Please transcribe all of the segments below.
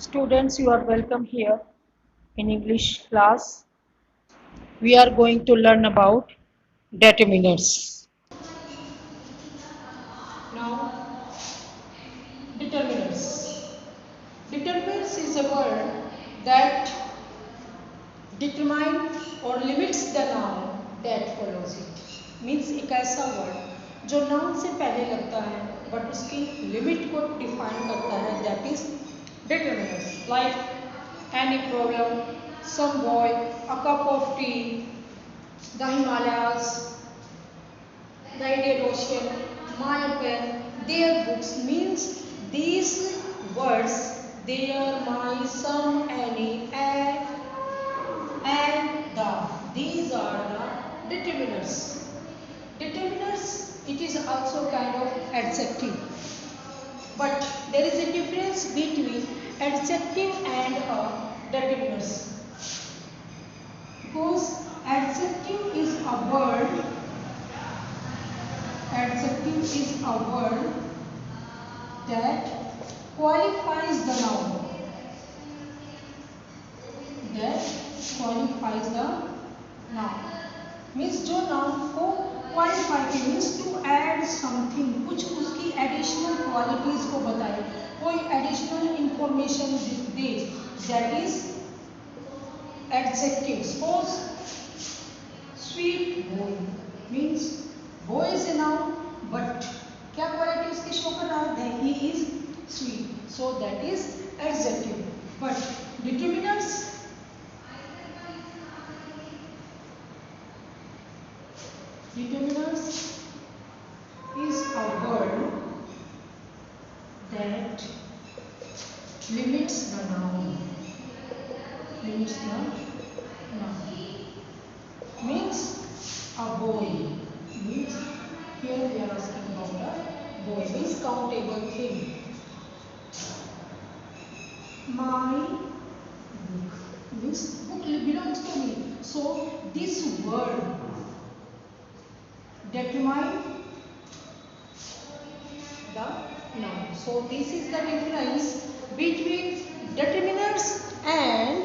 Students, you are welcome here in English class. We are going to learn about determinants. Now, determinants. Determinants is a word that determine or limits the noun that follows it. Means एक ऐसा word जो noun से पहले लगता है but उसकी limit को define करता है, that is determinants. Like any problem, some boy, a cup of tea, the Himalayas, the Indian Ocean, my pen, their books. Means these words, their, my, some, any, and the. These are the determinants. Determinants, it is also kind of adjective. But there is a difference between adjective and determinants. Because adjective is a word that qualifies the noun. Means जो noun को qualify के means to add something, कुछ उसकी additional qualities को बताए, कोई additional information they, that is adjective. Suppose sweet boy means boy is a noun but क्या quality उसकी शो कर रहा है, he is sweet, so that is adjective. But determiners is a word that limits the noun. Means a boy. Means here we are asking about a boy. Means countable thing. My book. Means book belongs to me. So this word determine the noun. So this is the difference between determinants and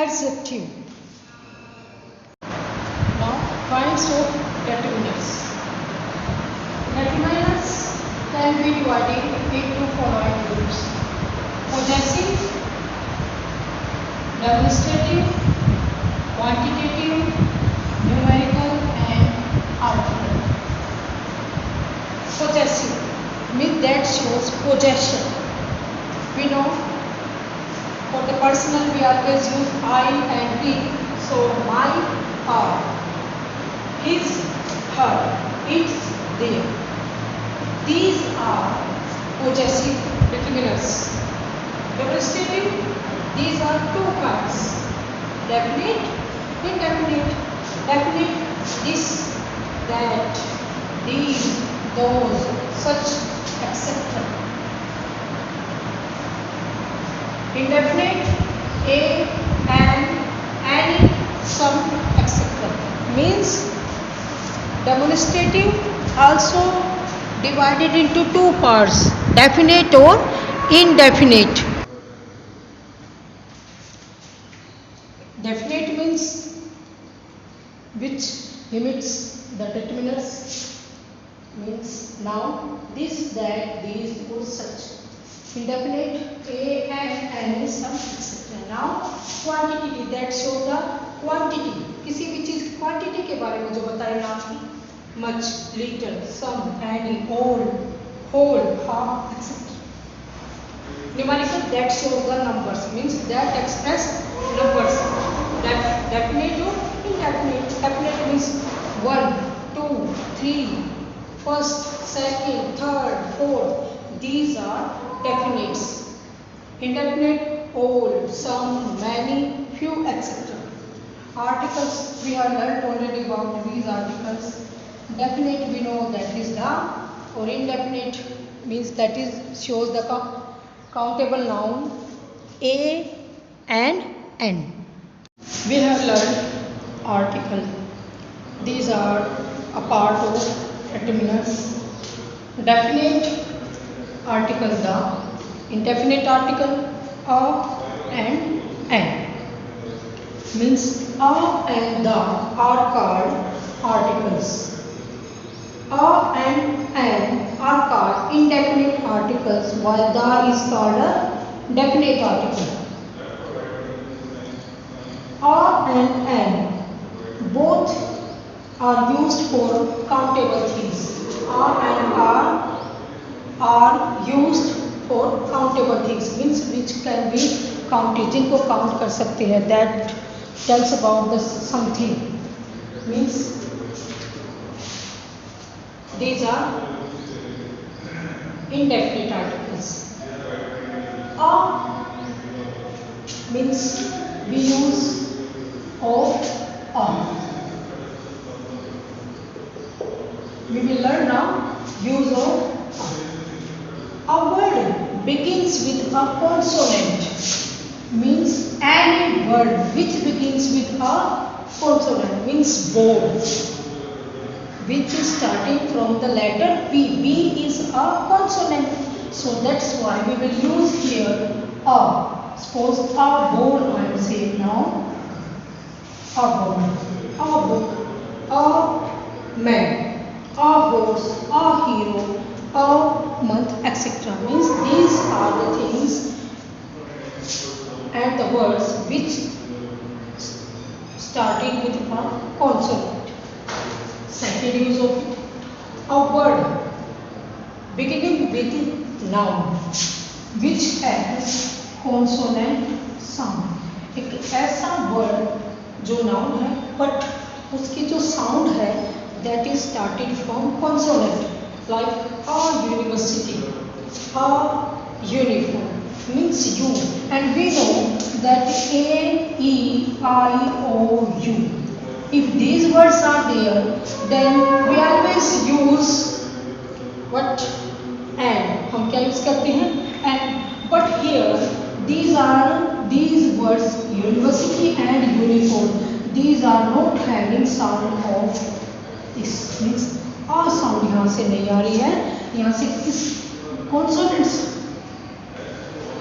adjective. Now kinds of determinants. Determinants can be divided into following groups: possessive, demonstrative, quantitative, numerical, article. Possessive means that shows possession. We know for the personal we always use I and we. So my, her, his, her, its, their. These are possessive determinants. Demonstrative, these are two kinds: definite, indefinite. Definite, this, that, these, those, such, etc. Indefinite, a, an, any, some, etc. Means demonstrative also divided into two parts: definite or indefinite. Definite means which limits the determinants. Means now this, that, these, or such. Indefinite, a, and, any, some, etc. Now quantity, that shows the quantity. किसी भी चीज की quantity के बारे में जो बताए ना, much, little, some, any, all, whole, half, etc. Numerical, that shows the numbers. Means that express numbers. Definite or indefinite. Definite means 1, 2, 3, first, second, third, fourth. These are definites. Indefinite, all, some, many, few, etc. Articles, we have learned already about these articles. Definite, we know that is the, or indefinite means that is shows the countable noun a and n. We have learned article. These are a part of determinants. Definite article the, indefinite article a and an. Means a and the are called articles. A and an are called indefinite articles, while the is called a definite article. A and an both are used for countable things. A and are used for countable things, means which can be counted, जिनको count कर सकते हैं. That tells about the something, means these are indefinite articles. A means we use of a. We will learn now use of a. A word begins with a consonant, means any word which begins with a consonant, means word which is starting from the letter B. B is a consonant, so that's why we will use here a. Suppose a ball, I am saying now. A ball, a book, a man, a horse, a hero, a month, etc. Means these are the things and the words which starting with a consonant. Second use of it, a word beginning with noun which has consonant sound. एक ऐसा word जो noun है but उसकी जो sound है that is started from consonant, like a university, a uniform, means you, and we know that A, E, I, O, U. If these words are there, then we always use what? And. हम क्या use करते हैं? And. But here these words university and uniform, these are not having sound of this, means a sound यहाँ से नहीं आ रही है, यहाँ से इस consonants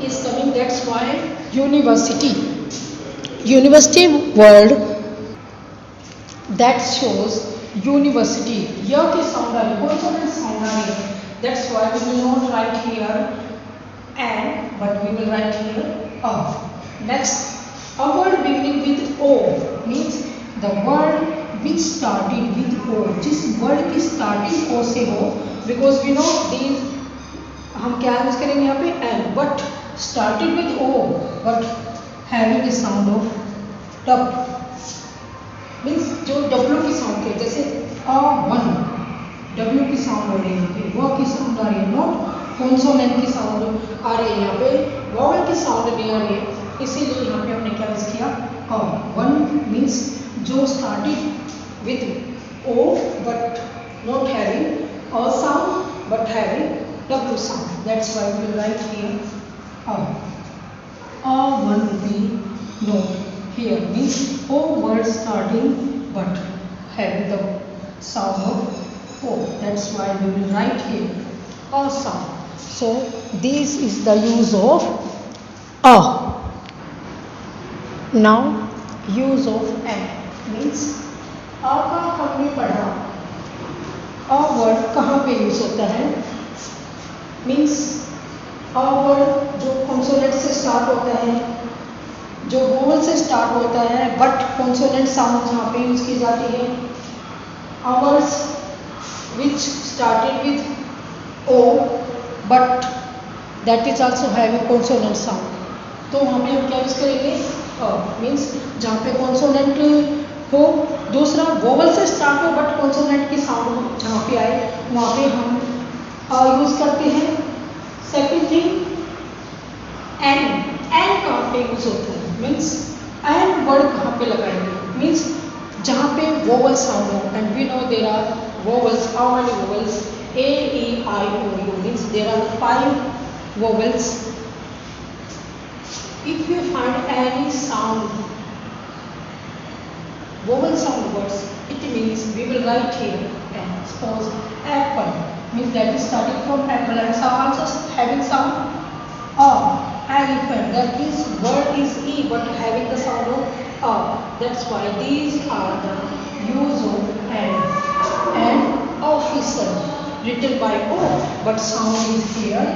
is coming. That's why university word that shows university. यह की sound आ रही है, consonant sound आ रही है. That's why we will not write here and, but we will write here a. Next, a word beginning with O means the word which started with O. जिस word की starting O से हो, because we know these हम क्या use करेंगे यहाँ पे and, but started with O but having the sound of W, means जो W की साउंड है, जैसे a one W की साउंड हो रही है, वो की साउंड आ रही है, नॉट कॉन्सोनेंट की साउंड आ रही है, यहाँ पे वॉवल की साउंड नहीं आ रही है, इसीलिए यहाँ पे हमने क्या यूज किया a. वन मीन्स जो started with O but not having a sound but having W sound. That's why we write here a. A one be note here means O word starting but having the sound of O. That's why we will write here a sound. So this is the use of a. Now use of an means a का हमने पढ़ा, a word कहाँ पे use होता है, means a word जो consonant से start होता है, जो वोवल से स्टार्ट होता है बट कॉन्सोनेंट साउंड यहाँ पे यूज की जाती है. A words which started with O but that is also having consonant sound, तो वहाँ पे हम क्या यूज करेंगे मीन्स जहाँ पे कॉन्सोनेंट हो, दूसरा वोवल से स्टार्ट हो बट कॉन्सोनेंट की साउंड जहाँ पे आए वहाँ पे हम यूज करते हैं. सेकेंड थिंग एन कहाँ पे यूज होता है, मीन्स एन वर्ड कहाँ पे लगाएंगे, मीन्स जहाँ पे वोवल साउंड हो, and we know there are vowels. How many vowels? A, E, I, O, U means there are 5 vowels. If you find any sound, vowel sound words, it means we will write here. And suppose apple means that is starting from apple and some also having sound. Elephant, that is E but having the sound of A. That's why these are the use of and officer written by O, but sound is here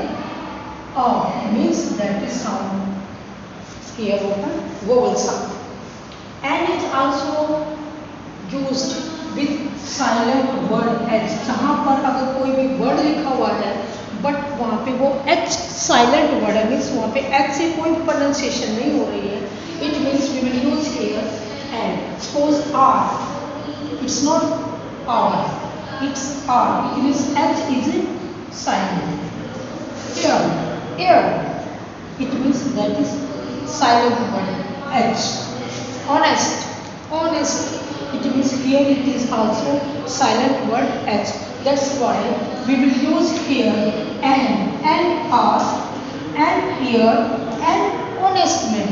A, means that is sound here open vowel sound. And it's also used with silent word H. जहाँ पर अगर कोई भी word लिखा हुआ है but वहाँ पे वो H साइलेंट वर्ड है, मीन्स वहाँ पे H से कोई प्रोनाउंसिएशन नहीं हो रही है. It means we will use here an. Suppose R, it's not R, it's R. It means H is silent. Air, it means that is silent word H. Honest, it means here it is also silent word H. That's why we will use here and R and here and honest man.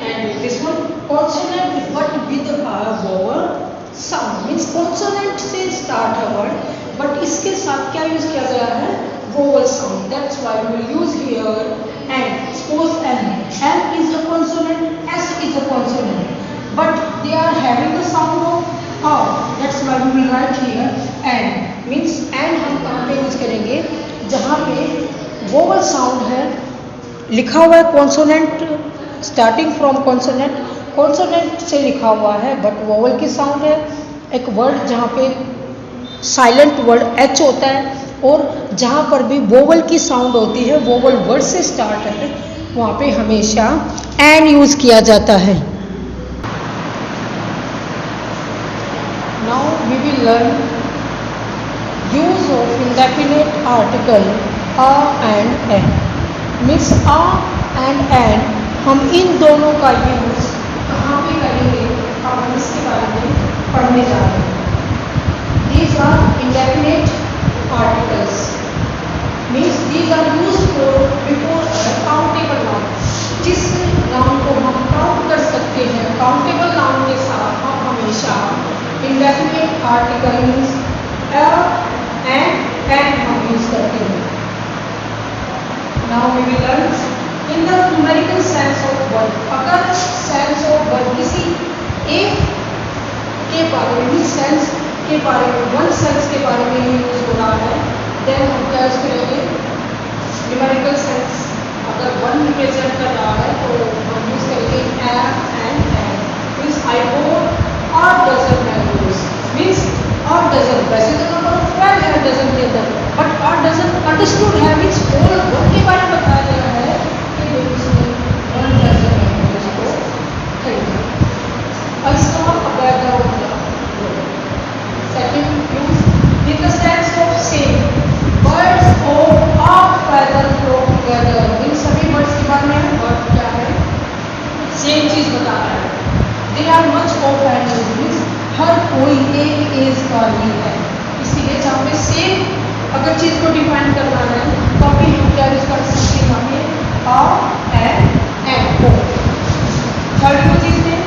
And this one consonant but with a vowel sound, means consonant से start a word but इसके साथ क्या use किया गया है, vowel sound. That's why we will use here and. Suppose M is a consonant, S is a consonant, but they are having the sound of A. That's why we will write here and. Means and हम कहाँ पे use करेंगे, जहाँ पे vowel sound है, लिखा हुआ है consonant, स्टार्टिंग फ्रॉम कॉन्सोनेंट से लिखा हुआ है बट वोवल की साउंड है. एक वर्ड जहाँ पे साइलेंट वर्ड H होता है और जहाँ पर भी वोवल की साउंड होती है, वोवल वर्ड से स्टार्ट है, वहाँ पे हमेशा एन यूज किया जाता है. Now we will learn use of indefinite article a and an. Means a and an, हम इन दोनों का यूज कहाँ पे करेंगे, हम इसके बारे में पढ़ने जा रहे हैं. These are indefinite articles, means these are used for before a countable noun. जिस नाउन को हम काउंट कर सकते हैं, काउंटेबल नाउन के साथ हम हमेशा indefinite article means a and हम यूज करते हैं. Now we will learn in the numerical sense of word. अगर सेंस ऑफ वर्ड किसी एक के बारे में, सेंस के बारे में, वन सेंस के बारे में यूज हो रहा है, देन हम क्या यूज करेंगे, न्यूमेरिकल सेंस. अगर वन रिप्रेजेंट कर रहा है तो हम यूज करेंगे एंड मीन्स आई वोट और डजन मैंगोज. मीन्स और डजन, वैसे तो नंबर ऑफ 12 है डजन के अंदर, बट और डजन अंडरस्टूड है, मीन्स होल वन के बारे में बताया गया है कि इसमें वन डजन मैंगोज को खरीदना. और इसका बैकग्राउंड क्या. Second use in the sense of same. Birds of a feather flock together. इन सभी वर्ड्स के बारे में वर्ड क्या है, सेम चीज बता रहा है. They are much of and means हर कोई एक एज का ही है, इसीलिए जहाँ पे सेम अगर चीज को डिफाइन करना है तो अभी हम क्या यूज कर सकते हैं, यहाँ पे आ एंड ओ. थर्ड यूज इसमें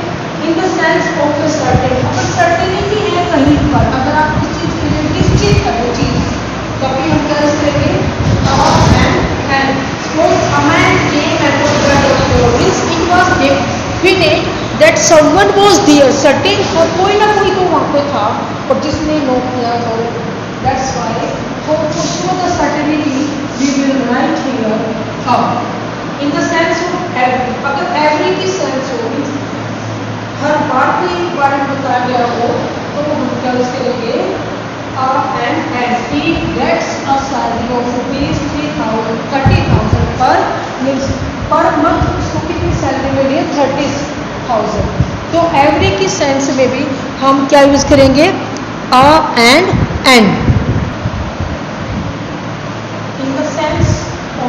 इन the sense of the certain. अगर सर्टेनिटी है कहीं पर, अगर आप किस चीज के लिए किस चीज का वो चीज, तो अभी हम क्या यूज करेंगे and. Suppose a man came and was red on the road, means it was definite that someone was there, certain और कोई ना कोई तो वहाँ पे था और जिसने नोट किया. तो that's why for to show the certainty we will write here अब in the sense of every. अगर एवरी की सेंस हो, मींस हर बात के बारे में बताया गया हो, तो हम क्या यूज करेंगे and. He gets a salary of ₹30,000 per, means per month उसको कितनी सैलरी मिली है, 30,000. तो एवरी की सेंस में भी हम क्या यूज करेंगे, a and. In the sense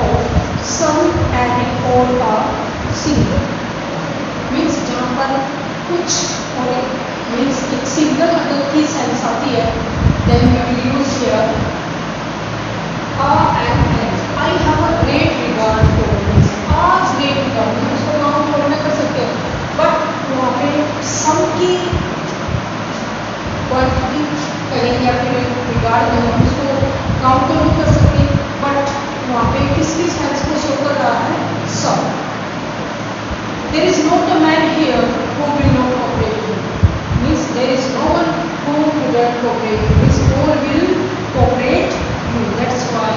of some and और अ सिंगल, मीन्स जहाँ पर कुछ और मीन्स एक सिंगल अगर की सेंस आती है, then we will use here a and. I have a great regard for this. A great regard, उसको नाउन फॉर्म में कर सकते हैं, बट वहाँ पे सम की क्वांटिटी करेंगे या फिर रिगार्ड में हम उसको काउंट तो नहीं कर सकते, बट वहाँ पे किसकी सेंस को शो कर रहा है, सम. cooperate you. Means more will cooperate you. That's why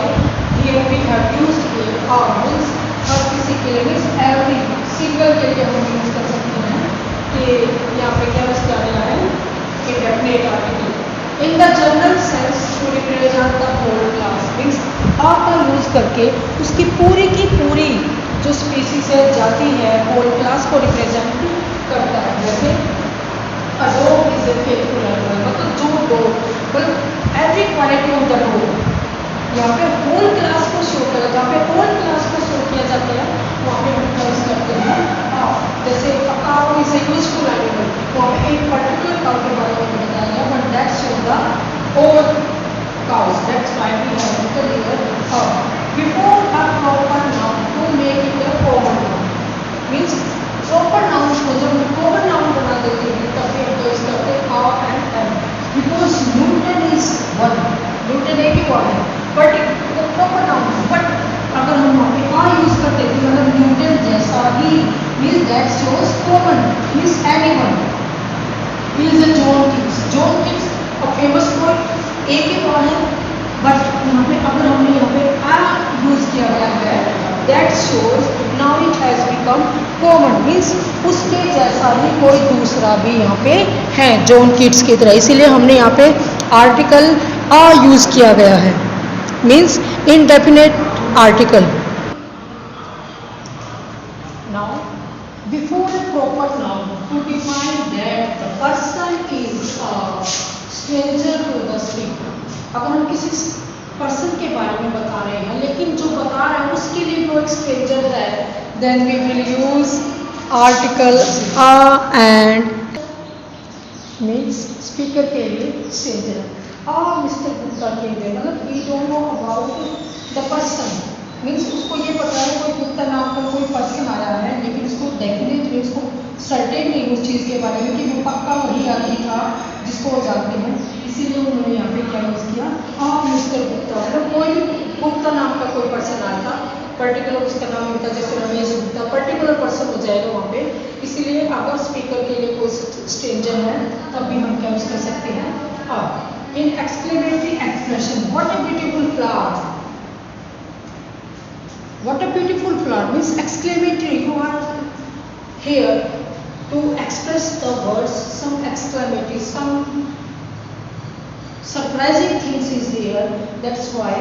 here we have used here or means हर किसी के लिए means every single के लिए हम यूज कर सकते हैं कि यहाँ पे क्या यूज किया गया है indefinite article. In the general sense to represent the whole class means आ का यूज करके उसकी पूरी की पूरी जो स्पीसीज है जाती है होल क्लास को रिप्रेजेंट करता है. जैसे a dog is a faithful animal मतलब जो डॉग मतलब every quality of the dog यहाँ पे होल क्लास को शो करा. जहाँ पे होल क्लास को शो किया जाता है वहाँ पे हम यूज करते हैं जैसे cow is a useful animal वहाँ पे एक पर्टिकुलर काउ के बारे में बताया गया but that show the whole cows. That's why we have written here before a proper noun to make it a common noun. Means proper noun को जब common noun बना देते हैं तब फिर हम यूज करते हैं a and am. Because Newton is one. Newton एक ही वर्ड है बट proper noun है. बट अगर हम वहाँ पे a यूज करते हैं मतलब न्यूटन जैसा ही means that shows common means anyone. He is a John Keats. John Keats a famous poet एक ही वर्ड है बट यहाँ पे अगर हमने यहाँ पे आ यूज किया गया है that shows now it has become common means उसके जैसा ही कोई दूसरा भी यहाँ पे है जॉन कीट्स की तरह. इसीलिए हमने यहाँ पे आर्टिकल आ यूज किया गया है means indefinite article. Now before a proper noun to define that the person is stranger to the speaker. अगर हम किसी पर्सन के बारे में बता रहे हैं लेकिन जो बता रहे हैं उसके लिए वो एक स्ट्रेंजर है then we will use article a and means speaker के लिए स्ट्रेंजर. मिस्टर गुप्ता के लिए मतलब we don't know about the person means उसको ये पता है कोई गुप्ता नाम का कोई पर्सन आया है लेकिन उसको डेफिनेटली उसको सर्टेन नहीं उस चीज़ के बारे में कि वो पक्का वही आदमी था जिसको वो जानते हैं. इसीलिए उन्होंने यहाँ पे क्या यूज़ किया मिस्टर गुप्ता. मतलब कोई भी गुप्ता नाम का कोई पर्सन आया था पर्टिकुलर उसका नाम होता जैसे रमेश गुप्ता पर्टिकुलर पर्सन हो जाएगा वहाँ पे. इसीलिए अगर स्पीकर के लिए कोई स्ट्रेंजर है तब भी हम क्या यूज़ कर सकते हैं in exclamatory expression what a beautiful flower. What a beautiful flower means exclamatory. You are here to express the words, some exclamatory, some surprising things is there. That's why.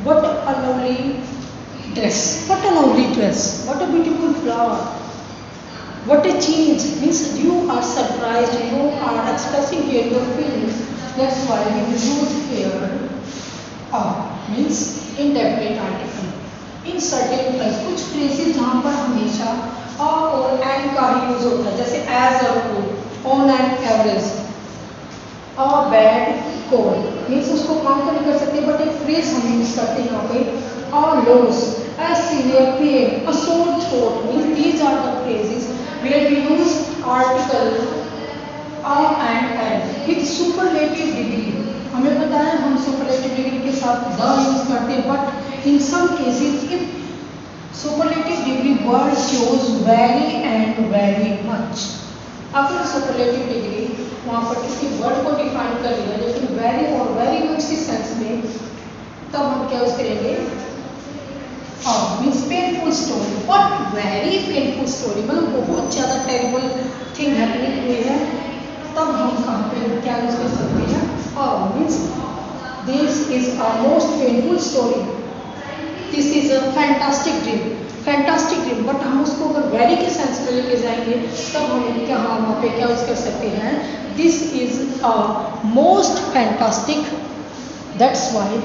What a lovely dress. What a lovely dress. What a beautiful flower. What a change means you are surprised. You are expressing here your feelings. That's why we use here means indefinite article. In certain phrase कुछ phrases जहाँ पर हमेशा और and का ही use होता है जैसे as a good on an average bad cold means उसको काउंटर नहीं कर सकते बट एक फ्रेज हम यूज करते हैं यहाँ पे loss a severe pain a sore throat means these are the phrases where we use article and with superlative degree. हमें पता है हम सुपरलेटिव डिग्री के साथ द यूज करते हैं but in some cases if superlative degree word shows very and very much. अगर superlative degree वहाँ पर किसी वर्ड को डिफाइन कर लिया लेकिन very और very much के सेंस में तब हम क्या यूज करेंगे means painful story. What very painful story मतलब बहुत ज़्यादा टेरिबल थिंग हैपनिंग हुई है तब हम कहाँ पे क्या यूज कर सकते हैं means this is a most painful story. This is a fantastic dream. Fantastic dream but हम उसको अगर वेरी के सेंस में लेके जाएंगे तब हम क्या वहाँ पे क्या यूज कर सकते हैं this is a most fantastic. That's why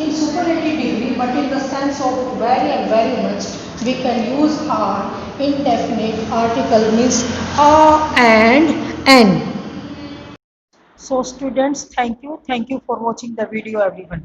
in superlative degree but in the sense of very and very much we can use are indefinite article means a and an. So students, thank you for watching the video everyone.